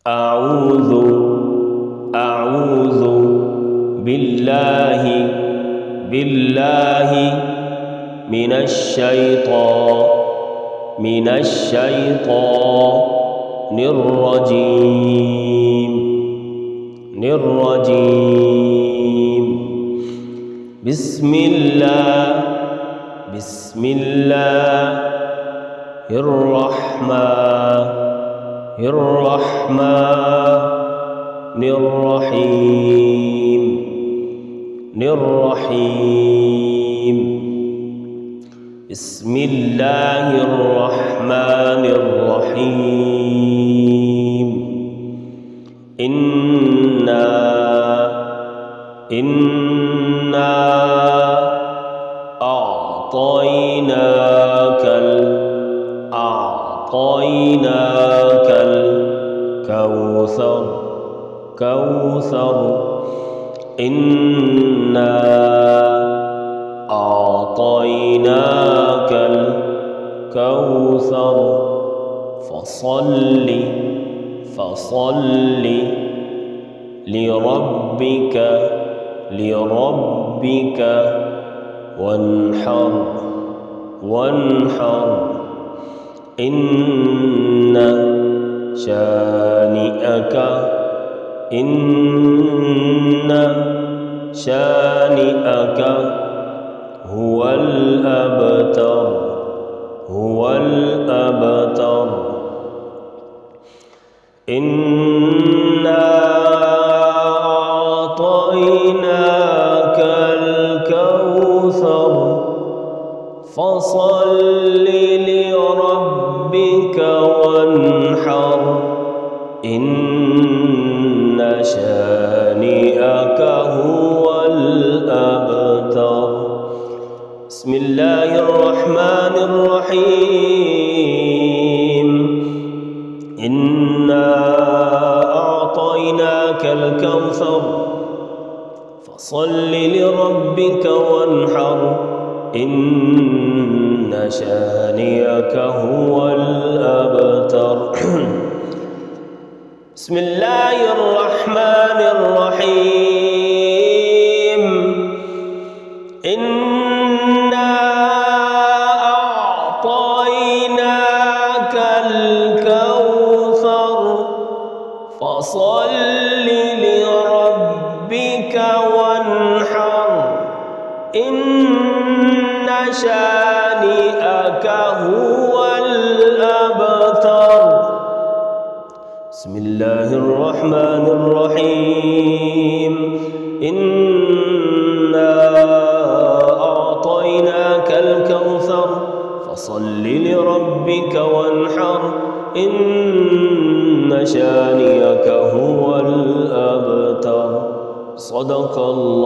أعوذ أعوذ بالله من الشيطان الرجيم. بسم الله الرحمن الرحيم. بسم الله الرحمن الرحيم. إنا أعطيناك الكوثر. إنا أعطيناك الكوثر فصل لربك وانحر. إن شانئك هو الأبتر. إنا أعطيناك الكوثر فصل لربك وانحر. إن شانئك هو الأبتر. بسم الله الرحمن الرحيم. إنا أعطيناك الكوثر فصل لربك وانحر. إن شانئك هو الأبتر. بسم الله الرحمن الرحيم. إنا أعطيناك الكوثر فصل لربك وانحر. إن شانئك هو الأبتر. بسم الله الرحمن الرحيم. إنا أعطيناك الكوثر فصل لربك وانحر. إن شانئك هو الأبتر. صدق الله.